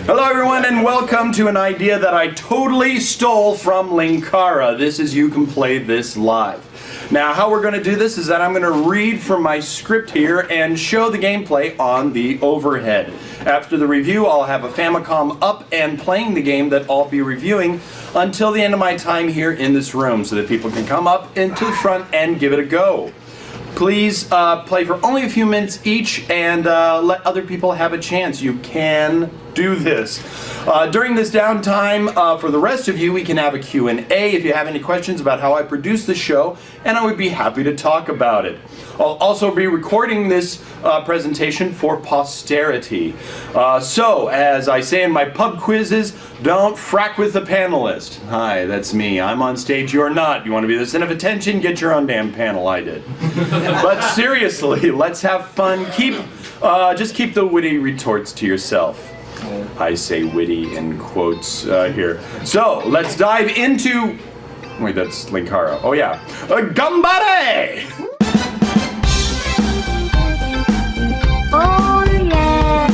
Hello everyone and welcome to an idea that I totally stole from Linkara. This is You Can Play This Live. Now how we're going to do this is that I'm going to read from my script here and show the gameplay on the overhead. After the review I'll have a Famicom up and playing the game that I'll be reviewing until the end of my time here in this room so that people can come up into the front and give it a go. Please play for only a few minutes each and let other people have a chance. You can do this. During this downtime, for the rest of you, we can have a Q&A if you have any questions about how I produce the show, and I would be happy to talk about it. I'll also be recording this presentation for posterity. So, as I say in my pub quizzes, don't frack with the panelist. Hi, that's me. I'm on stage, you're not. You want to be the center of attention? Get your own damn panel, I did. But seriously, let's have fun. Just keep the witty retorts to yourself. I say witty in quotes here. So, let's dive into... Wait, that's Linkara. Oh yeah. Ganbare! Oh yeah!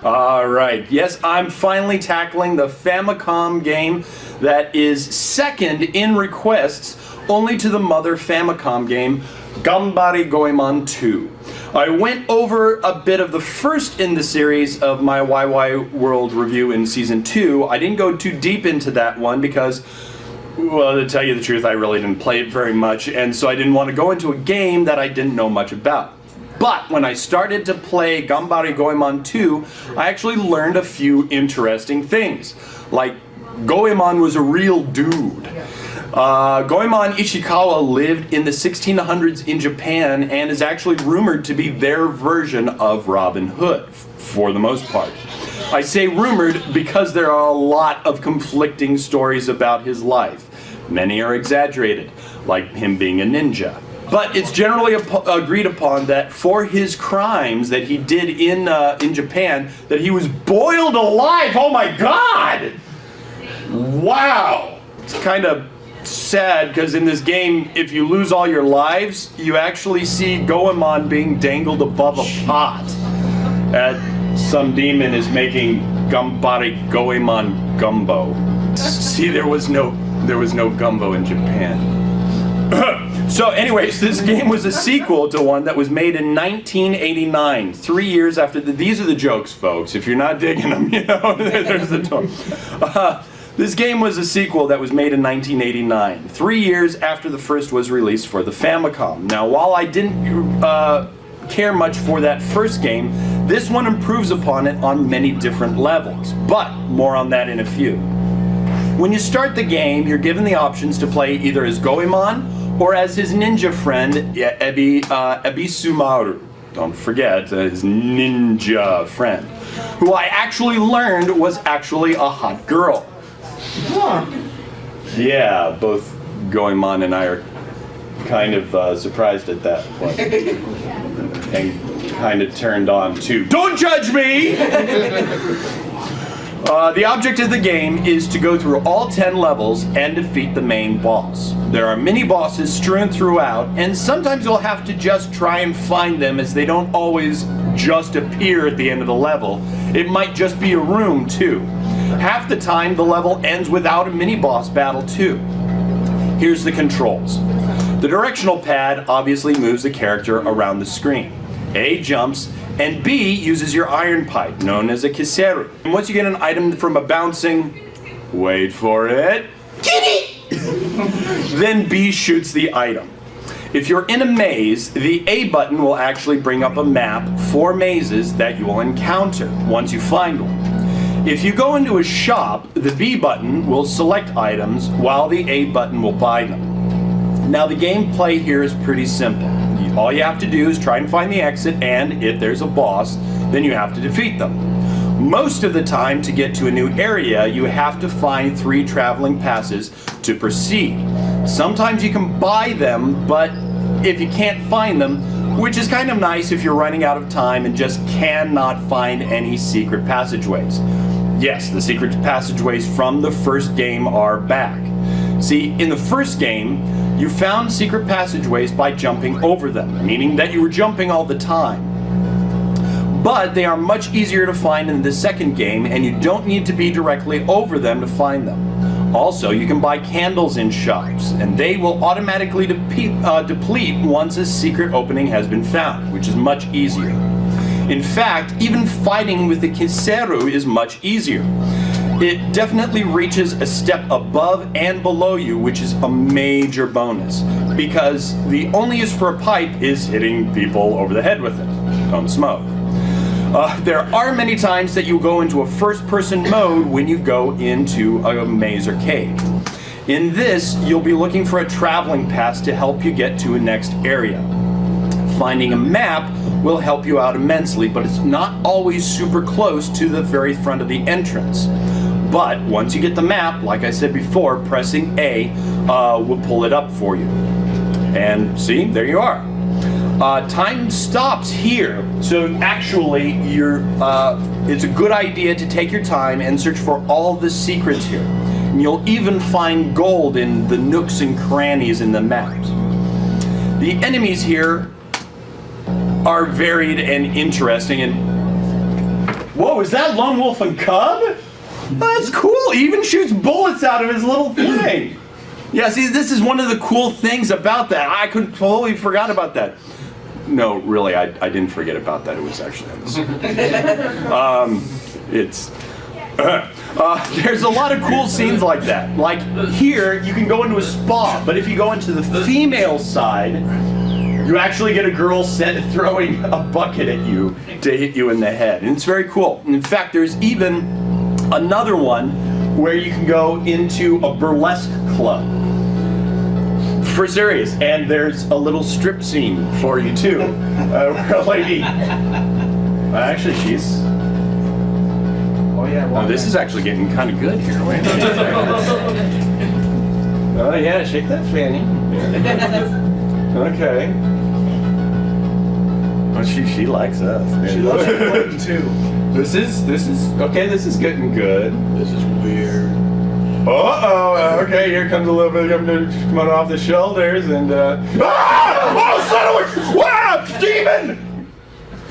Alright, yes, I'm finally tackling the Famicom game that is second in requests only to the mother Famicom game, Ganbare Goemon 2. I went over a bit of the first in the series of my YY World review in Season 2. I didn't go too deep into that one because, well, to tell you the truth, I really didn't play it very much, and so I didn't want to go into a game that I didn't know much about. But when I started to play Ganbare Goemon 2, I actually learned a few interesting things. Like, Goemon was a real dude. Goemon Ishikawa lived in the 1600s in Japan and is actually rumored to be their version of Robin Hood, for the most part. I say rumored because there are a lot of conflicting stories about his life. Many are exaggerated, like him being a ninja. But it's generally agreed upon that for his crimes that he did in Japan, that he was boiled alive. Oh my God! Wow! It's kind of sad because in this game, if you lose all your lives, you actually see Goemon being dangled above a pot. Some demon is making Ganbare Goemon gumbo. See, there was no gumbo in Japan. So anyways, this game was a sequel to one that was made in 1989, 3 years after these are the jokes, folks. If you're not digging them, you know, there's the talk. This game was a sequel that was made in 1989, 3 years after the first was released for the Famicom. Now, while I didn't care much for that first game, this one improves upon it on many different levels, but more on that in a few. When you start the game, you're given the options to play either as Goemon or as his ninja friend, Ebisumaru. Don't forget, his ninja friend, who I actually learned was actually a hot girl. Yeah, both Goemon and I are kind of surprised at that point. And kind of turned on too. Don't judge me! The object of the game is to go through all 10 levels and defeat the main boss. There are mini bosses strewn throughout, and sometimes you'll have to just try and find them as they don't always just appear at the end of the level. It might just be a room too. Half the time the level ends without a mini boss battle too. Here's the controls. The directional pad obviously moves the character around the screen. A jumps, and B uses your iron pipe, known as a kiseru. And once you get an item from a bouncing, wait for it, kitty! Then B shoots the item. If you're in a maze, the A button will actually bring up a map for mazes that you will encounter once you find one. If you go into a shop, the B button will select items while the A button will buy them. Now the gameplay here is pretty simple. All you have to do is try and find the exit, and if there's a boss, then you have to defeat them. Most of the time, to get to a new area, you have to find 3 traveling passes to proceed. Sometimes you can buy them, but if you can't find them, which is kind of nice if you're running out of time and just cannot find any secret passageways. Yes, the secret passageways from the first game are back. See, in the first game, you found secret passageways by jumping over them, meaning that you were jumping all the time. But they are much easier to find in the second game, and you don't need to be directly over them to find them. Also, you can buy candles in shops, and they will automatically deplete once a secret opening has been found, which is much easier. In fact, even fighting with the Kiseru is much easier. It definitely reaches a step above and below you, which is a major bonus, because the only use for a pipe is hitting people over the head with it. Don't smoke. There are many times that you go into a first-person mode when you go into a maze or cave. In this, you'll be looking for a traveling pass to help you get to a next area. Finding a map will help you out immensely, but it's not always super close to the very front of the entrance. But once you get the map, like I said before, pressing A will pull it up for you. And see, there you are. Time stops here, so actually it's a good idea to take your time and search for all the secrets here. And you'll even find gold in the nooks and crannies in the maps. The enemies here are varied and interesting, and whoa, is that Lone Wolf and Cub? That's cool. He even shoots bullets out of his little thing. Yeah, see, this is one of the cool things about that. I totally forgot about that. No, really, I didn't forget about that. It was actually on the script. There's a lot of cool scenes like that. Like here, you can go into a spa, but if you go into the female side, you actually get a girl throwing a bucket at you to hit you in the head. And it's very cool. In fact, there's even another one where you can go into a burlesque club. For serious, and there's a little strip scene for you too. Where a lady, actually she's, oh yeah, well, this is actually getting kind of good here. Wait a minute. Oh yeah, shake that fanny. Okay. Oh, she likes us. She loves it too. This is okay. This is getting good. This is weird. Uh-oh, okay, here comes a little bit coming off the shoulders and, ah! Oh, son of a, wow, demon!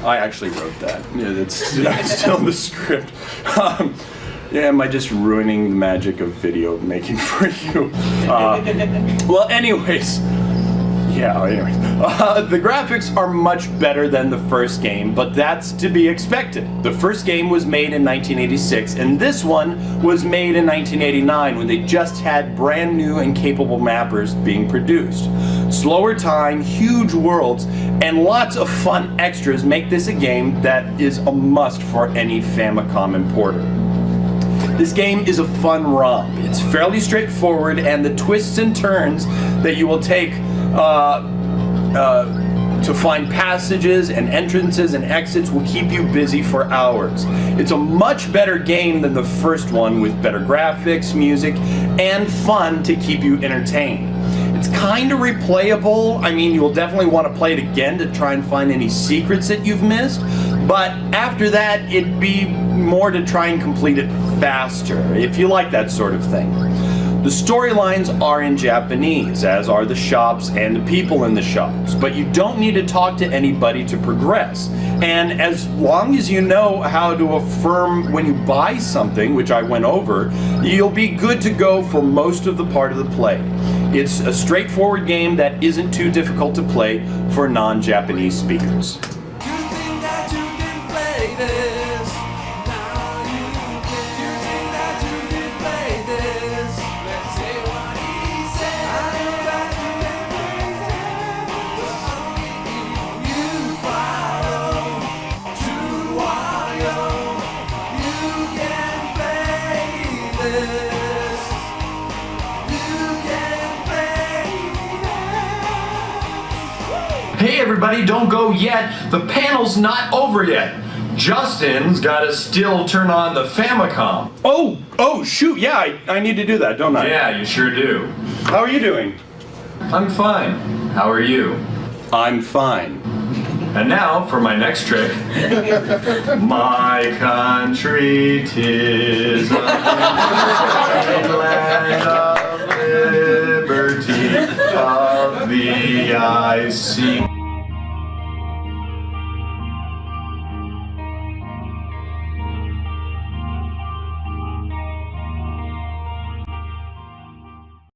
I actually wrote that. Yeah, that's still in the script. Yeah, am I just ruining the magic of video making for you? Well, anyways. Yeah, anyways. The graphics are much better than the first game, but that's to be expected. The first game was made in 1986, and this one was made in 1989 when they just had brand new and capable mappers being produced. Slower time, huge worlds, and lots of fun extras make this a game that is a must for any Famicom importer. This game is a fun romp. It's fairly straightforward, and the twists and turns that you will take to find passages and entrances and exits will keep you busy for hours. It's a much better game than the first one, with better graphics, music, and fun to keep you entertained. It's kind of replayable. I mean, you'll definitely want to play it again to try and find any secrets that you've missed, but after that, it'd be more to try and complete it faster, if you like that sort of thing. The storylines are in Japanese, as are the shops and the people in the shops, but you don't need to talk to anybody to progress. And as long as you know how to affirm when you buy something, which I went over, you'll be good to go for most of the part of the play. It's a straightforward game that isn't too difficult to play for non-Japanese speakers. Hey everybody, don't go yet. The panel's not over yet. Justin's gotta still turn on the Famicom. Oh shoot, yeah, I need to do that, don't I? Yeah, you sure do. How are you doing? I'm fine. How are you? I'm fine. And now for my next trick. My country 'tis a land of liberty, of thee I sing.